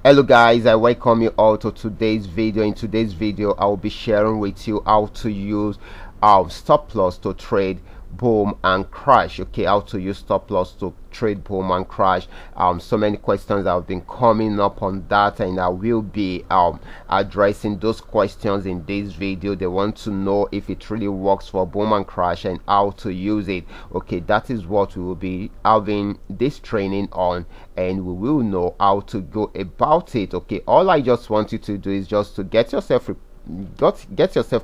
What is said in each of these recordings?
Hello guys, I welcome you all to today's video. In today's video I will be sharing with you how to use stop loss to trade boom and crash. Okay, how to use stop loss to trade boom and crash. So many questions have been coming up on that, and I will be addressing those questions in this video. They want to know if it really works for boom and crash and how to use it. Okay, that is what we will be having this training on, and we will know how to go about it. Okay, all I just want you to do is just to get yourself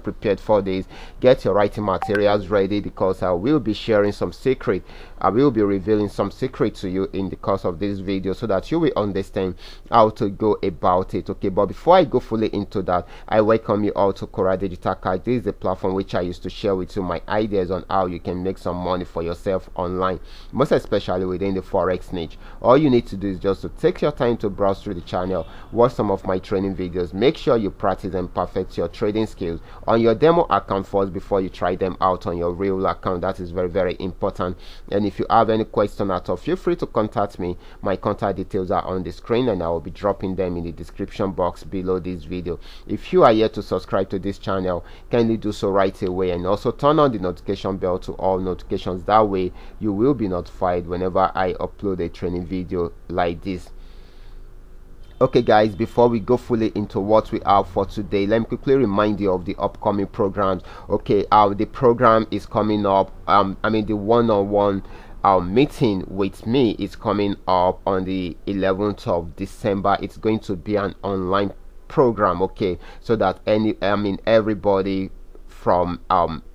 prepared for this. Get your writing materials ready, because I will be sharing some secret. I will be revealing some secret to you in the course of this video, so that you will understand how to go about it. Okay, but before I go fully into that, I welcome you all to Qora Digital Cash. This is the platform which I used to share with you my ideas on how you can make some money for yourself online, most especially within the Forex niche. All you need to do is just to take your time to browse through the channel, watch some of my training videos, make sure you practice and perfect your trading skills on your demo account first before you try them out on your real account. That is very, very important. And if you have any question at all, feel free to contact me. My contact details are on the screen, and I will be dropping them in the description box below this video. If you are yet to subscribe to this channel, kindly do so right away, and also turn on the notification bell to all notifications. That way you will be notified whenever I upload a training video like this. Okay guys, before we go fully into what we have for today, let me quickly remind you of the upcoming programs. Okay, the program is coming up. The one-on-one meeting with me is coming up on the 11th of December. It's going to be an online program, okay, so that everybody from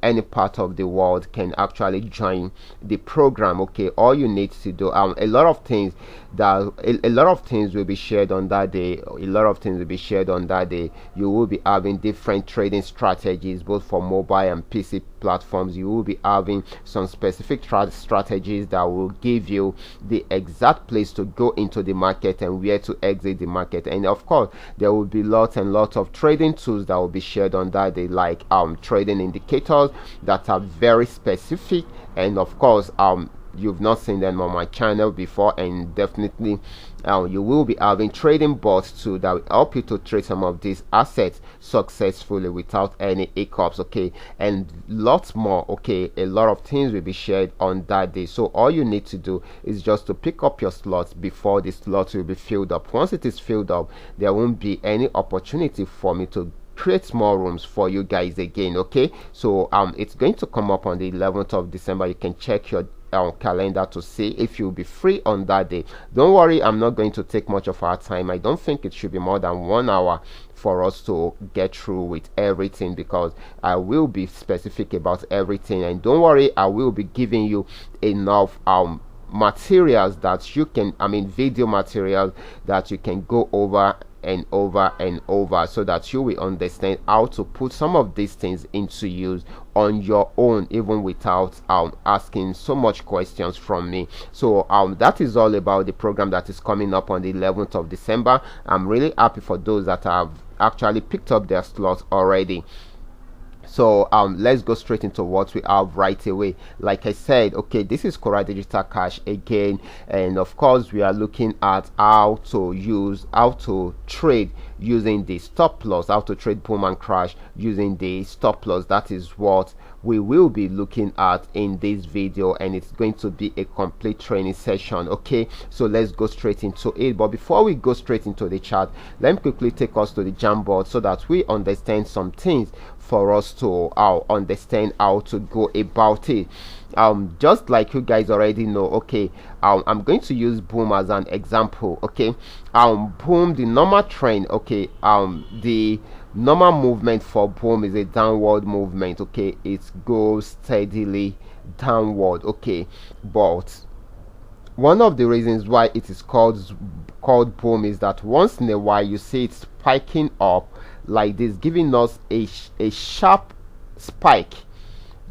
any part of the world can actually join the program. Okay, all you need to do, a lot of things will be shared on that day. You will be having different trading strategies, both for mobile and PC platforms. You will be having some specific strategies that will give you the exact place to go into the market and where to exit the market. And of course, there will be lots and lots of trading tools that will be shared on that day, like trading indicators that are very specific, and of course you've not seen them on my channel before. And definitely you will be having trading bots too that will help you to trade some of these assets successfully without any hiccups. Okay, and lots more. Okay, a lot of things will be shared on that day, so all you need to do is just to pick up your slots before the slots will be filled up. Once it is filled up, there won't be any opportunity for me to create more rooms for you guys again. Okay, so it's going to come up on the 11th of December. You can check your calendar to see if you'll be free on that day. Don't worry, I'm not going to take much of our time. I don't think it should be more than 1 hour for us to get through with everything, because I will be specific about everything. And don't worry, I will be giving you enough materials that you can, video materials that you can go over and over and over, so that you will understand how to put some of these things into use on your own, even without asking so much questions from me. So that is all about the program that is coming up on the 11th of December. I'm really happy for those that have actually picked up their slots already. So let's go straight into what we have right away. Like I said, okay, this is Qora Digital Cash again, and of course we are looking at how to trade using the stop loss, how to trade boom and crash using the stop loss. That is what we will be looking at in this video, and it's going to be a complete training session. Okay, so let's go straight into it. But before we go straight into the chart, let me quickly take us to the Jamboard so that we understand some things for us to understand how to go about it. Just like you guys already know, okay, I'm going to use boom as an example. Okay, boom, the normal trend, okay, the normal movement for boom is a downward movement. Okay, it goes steadily downward. Okay, but one of the reasons why it is called boom is that once in a while you see it spiking up like this, giving us a sharp spike.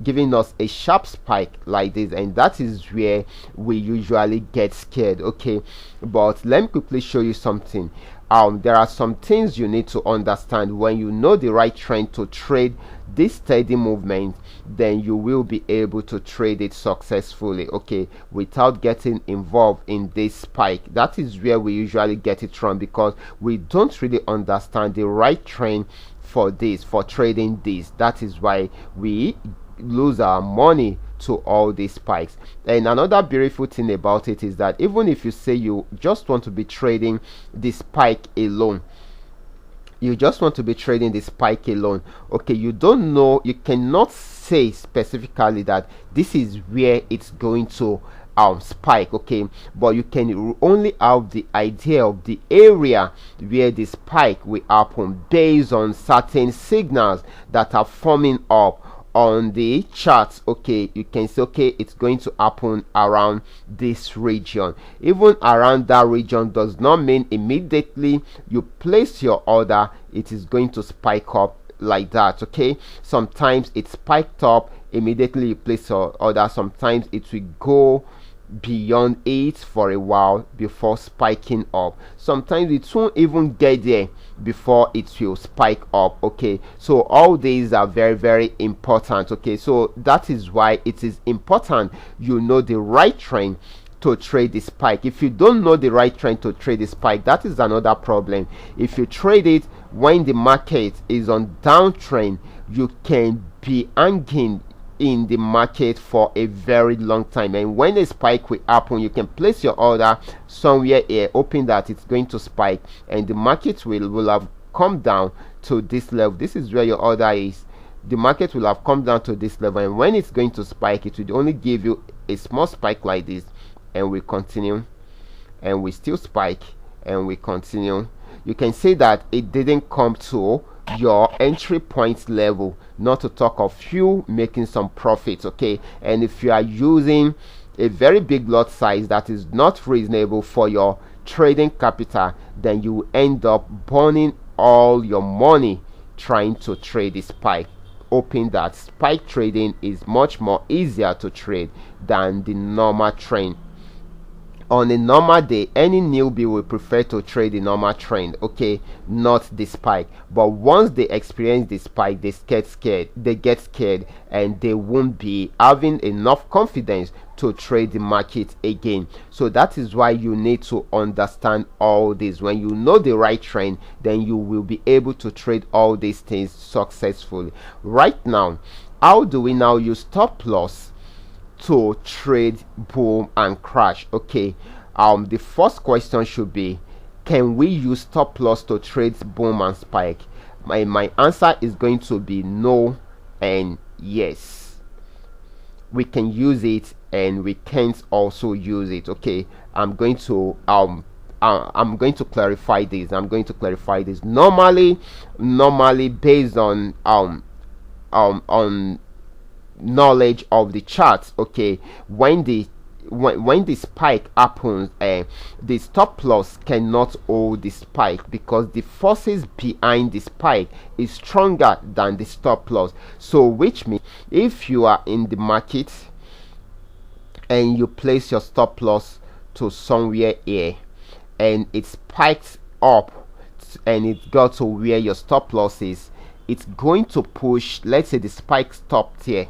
giving us a sharp spike like this, and that is where we usually get scared. Okay, but let me quickly show you something. There are some things you need to understand. When you know the right trend to trade this steady movement, then you will be able to trade it successfully, okay, without getting involved in this spike. That is where we usually get it from, because we don't really understand the right trend for this, for trading this. That is why we lose our money to all these spikes. And another beautiful thing about it is that even if you say you just want to be trading the spike alone, you just want to be trading the spike alone, okay, you don't know, you cannot say specifically that this is where it's going to spike, okay, but you can only have the idea of the area where the spike will happen based on certain signals that are forming up on the charts. Okay, you can say, okay, it's going to happen around this region. Even around that region does not mean immediately you place your order it is going to spike up like that. Okay, sometimes it spiked up immediately you place your order, sometimes it will go beyond it for a while before spiking up, sometimes it won't even get there before it will spike up. Okay, so all these are very, very important. Okay, so that is why it is important you know the right trend to trade the spike. If you don't know the right trend to trade the spike, that is another problem. If you trade it when the market is on downtrend, you can be hanging in the market for a very long time, and when a spike will happen, you can place your order somewhere here hoping that it's going to spike, and the market will have come down to this level. This is where your order is. The market will have come down to this level, and when it's going to spike, it will only give you a small spike like this, and we continue, and we still spike, and we continue. You can say that it didn't come to your entry point level, not to talk of you making some profits. Okay, and if you are using a very big lot size that is not reasonable for your trading capital, then you end up burning all your money trying to trade the spike, hoping that spike trading is much more easier to trade than the normal trend. On a normal day, any newbie will prefer to trade the normal trend, okay, not the spike. But once they experience the spike, they get scared, and they won't be having enough confidence to trade the market again. So that is why you need to understand all this. When you know the right trend, then you will be able to trade all these things successfully. Right now, how do we now use stop loss to trade boom and crash? Okay, the first question should be, can we use stop loss to trade boom and spike? My answer is going to be no and yes. We can use it and we can't also use it. Okay, I'm going to clarify this. Normally based on knowledge of the charts, okay, when the spike happens, the stop loss cannot hold the spike because the forces behind the spike is stronger than the stop loss. So which means if you are in the market and you place your stop loss to somewhere here and it spikes up and it got to where your stop loss is, it's going to push, let's say the spike stopped here,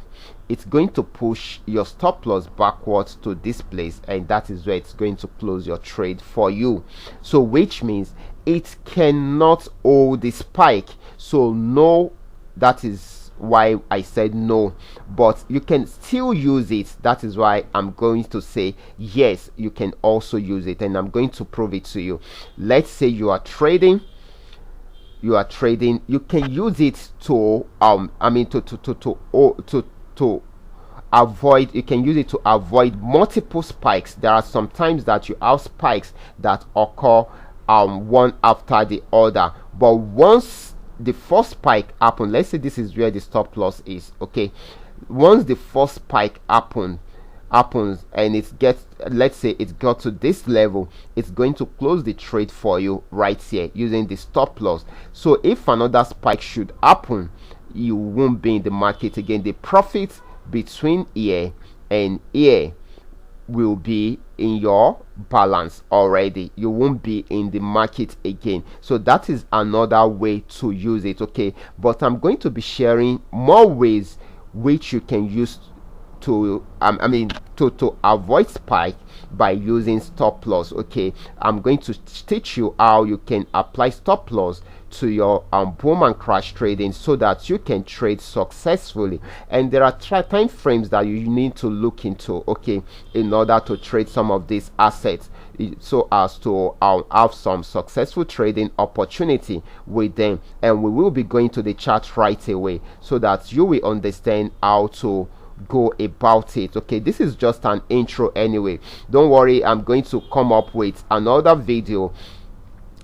it's going to push your stop loss backwards to this place, and that is where it's going to close your trade for you. So which means it cannot hold the spike. So no, that is why I said no, but you can still use it. That is why I'm going to say yes, you can also use it, and I'm going to prove it to you. Let's say you are trading, you can use it to to avoid, you can use it to avoid multiple spikes. There are some times that you have spikes that occur one after the other, but once the first spike happens, let's say this is where the stop loss is, okay, once the first spike happens and it gets, let's say it got to this level, it's going to close the trade for you right here using the stop loss. So if another spike should happen, you won't be in the market again. The profits between here and here will be in your balance already. You won't be in the market again. So that is another way to use it. Okay, but I'm going to be sharing more ways which you can use to to avoid spike by using stop loss. Okay, I'm going to teach you how you can apply stop loss to your boom and crash trading so that you can trade successfully. And there are time frames that you need to look into, okay, in order to trade some of these assets, so as to have some successful trading opportunity with them. And we will be going to the chart right away so that you will understand how to go about it. Okay, this is just an intro anyway. Don't worry, I'm going to come up with another video.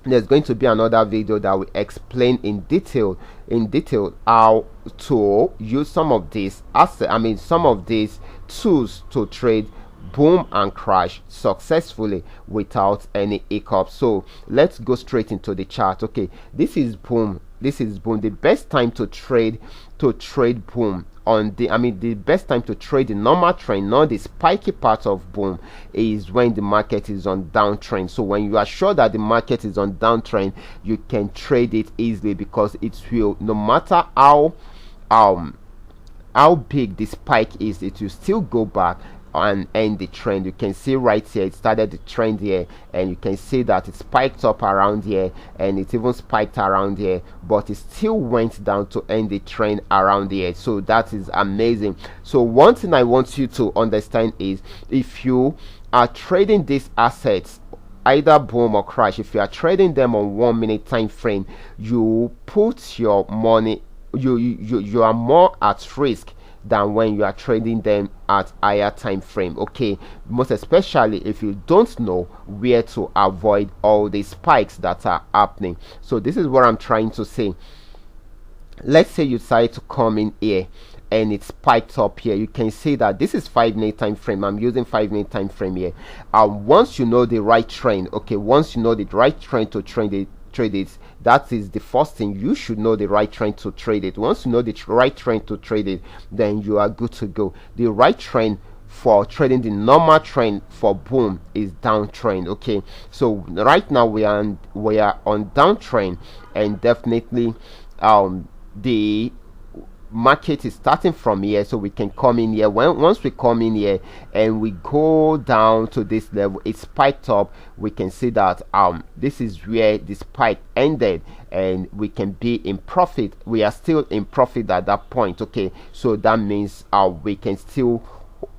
There's going to be another video that will explain in detail how to use some of these assets, some of these tools to trade boom and crash successfully without any hiccups. So let's go straight into the chart. Okay, this is boom. The best time to trade boom on the best time to trade the normal trend, not the spiky part of boom, is when the market is on downtrend. So when you are sure that the market is on downtrend, you can trade it easily, because it will, no matter how big the spike is, it will still go back and end the trend. You can see right here, it started the trend here, and you can see that it spiked up around here, and it even spiked around here, but it still went down to end the trend around here. So that is amazing. So one thing I want you to understand is, if you are trading these assets, either boom or crash, if you are trading them on 1 minute time frame, you put your money, you are more at risk than when you are trading them at higher time frame. Okay, most especially if you don't know where to avoid all the spikes that are happening. So this is what I'm trying to say. Let's say you decide to come in here and it spiked up here. You can see that this is 5 minute time frame. I'm using 5 minute time frame here. Once you know the right trend, okay, once you know the right trend to trade it, that is the first thing. You should know the right trend to trade it. Once you know the right trend to trade it, then you are good to go. The right trend for trading the normal trend for boom is downtrend. Okay, so right now we are on downtrend, and definitely the market is starting from here, so we can come in here. Once we come in here and we go down to this level, it spiked up. We can see that this is where the spike ended, and we can be in profit. We are still in profit at that point. Okay, so that means we can still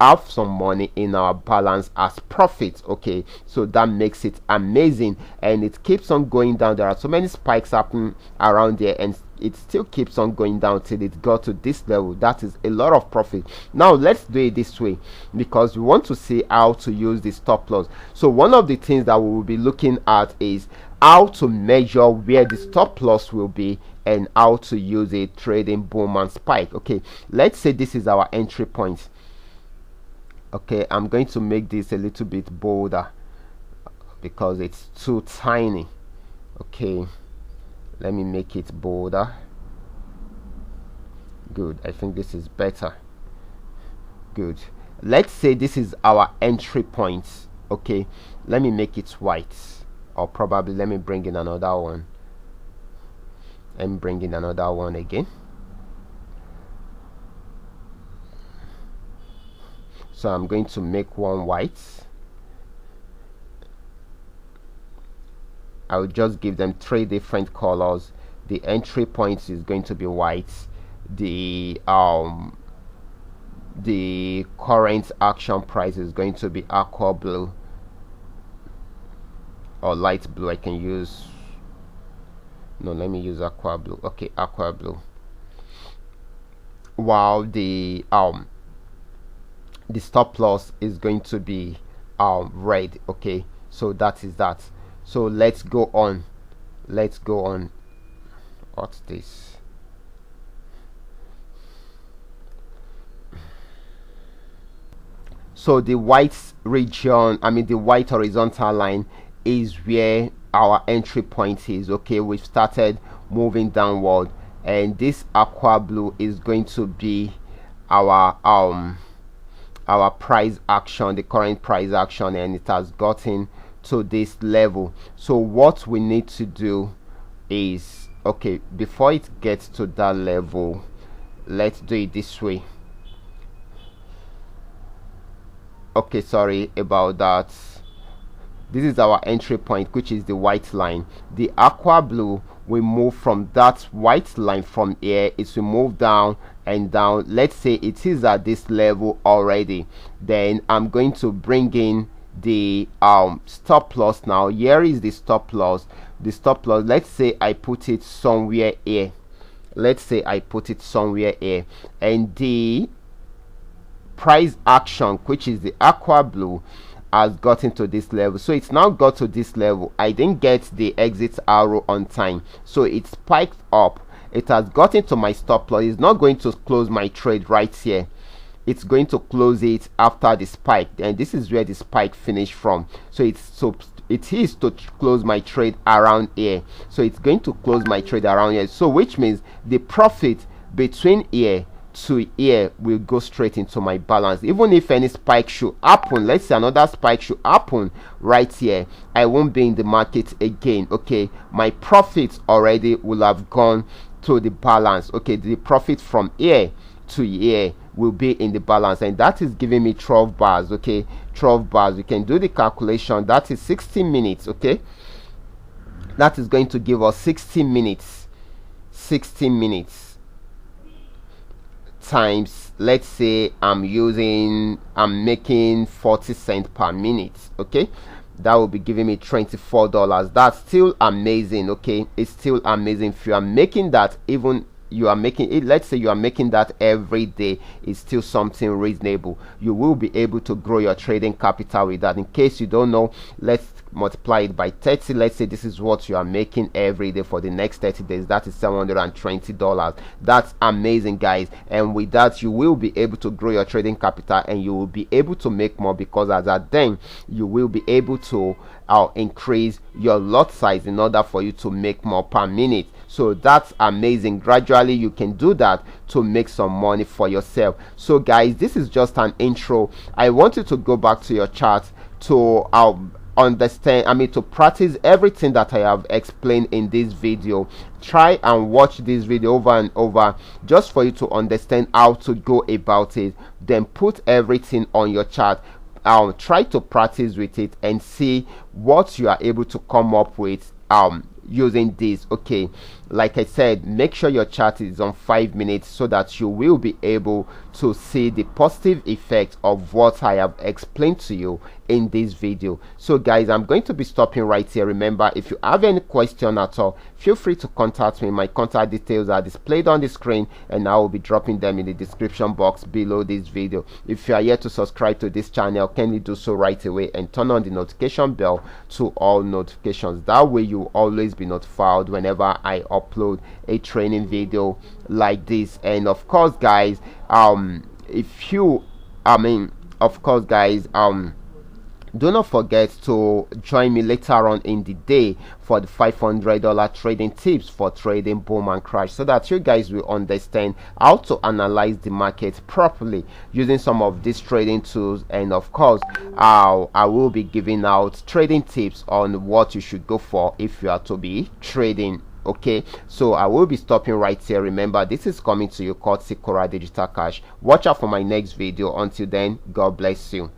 have some money in our balance as profit. Okay, so that makes it amazing, and it keeps on going down. There are so many spikes happening around there, and it still keeps on going down till it got to this level. That is a lot of profit. Now let's do it this way, because we want to see how to use the stop loss. So one of the things that we will be looking at is how to measure where the stop loss will be, and how to use it trading boom and spike. Okay, let's say this is our entry point. Okay, I'm going to make this a little bit bolder because it's too tiny. Okay, let me make it bolder. Good, I think this is better. Good. Let's say this is our entry point. Okay, let me make it white, or probably let me bring in another one. I'm bringing another one again. So I'm going to make one white. I will just give them 3 different colors. The entry point is going to be white. The current action price is going to be aqua blue or light blue. I can use, no, let me use aqua blue. Okay, aqua blue. While the stop loss is going to be red. Okay, so that is that. So let's go on. What's this? So the white region, the white horizontal line, is where our entry point is. Okay, we've started moving downward, and this aqua blue is going to be our price action, the current price action, and it has gotten to this level. So what we need to do is, okay, before it gets to that level, let's do it this way. Okay, sorry about that. This is our entry point, which is the white line. The aqua blue will move from that white line from here. It will move down and down. Let's say it is at this level already. Then I'm going to bring in the stop loss. Now here is the stop loss. The stop loss, let's say I put it somewhere here. Let's say I put it somewhere here, and the price action, which is the aqua blue, has gotten to this level. So it's now got to this level. I didn't get the exit arrow on time, so it spiked up. It has gotten to my stop loss. It's not going to close my trade right here. It's going to close it after the spike, and this is where the spike finished from. So it is to close my trade around here. So it's going to close my trade around here, so which means the profit between here to here will go straight into my balance. Even if any spike should happen, let's say another spike should happen right here, I won't be in the market again. Okay, my profits already will have gone to the balance. Okay, the profit from here to here will be in the balance, and that is giving me 12 bars. Okay, 12 bars. You can do the calculation. That is 60 minutes. Okay, that is going to give us 60 minutes. 60 minutes times, let's say I'm making 40 cents per minute. Okay, that will be giving me $24. That's still amazing. Okay, it's still amazing. If you are making that, even you are making it, let's say you are making that every day, it's still something reasonable. You will be able to grow your trading capital with that. In case you don't know, let's multiply it by 30. Let's say this is what you are making every day for the next 30 days. That is $720. That's amazing, guys. And with that, you will be able to grow your trading capital, and you will be able to make more, because as at then you will be able to increase your lot size in order for you to make more per minute. So that's amazing. Gradually you can do that to make some money for yourself. So guys, this is just an intro. I want you to go back to your chart to understand, to practice everything that I have explained in this video. Try and watch this video over and over, just for you to understand how to go about it. Then put everything on your chart. Try to practice with it and see what you are able to come up with using this. Okay, like I said, make sure your chart is on 5 minutes, so that you will be able to see the positive effect of what I have explained to you in this video. So guys, I'm going to be stopping right here. Remember, if you have any question at all, feel free to contact me. My contact details are displayed on the screen, and I will be dropping them in the description box below this video. If you are yet to subscribe to this channel, kindly do so right away, and turn on the notification bell to all notifications. That way you will always be notified whenever I upload a training video like this. And of course guys, if you of course guys, do not forget to join me later on in the day for the $500 trading tips for trading boom and crash, so that you guys will understand how to analyze the market properly using some of these trading tools. And of course, I will be giving out trading tips on what you should go for if you are to be trading. Okay, so I will be stopping right here. Remember, this is coming to you courtesy Qora Digital Cash. Watch out for my next video. Until then, God bless you.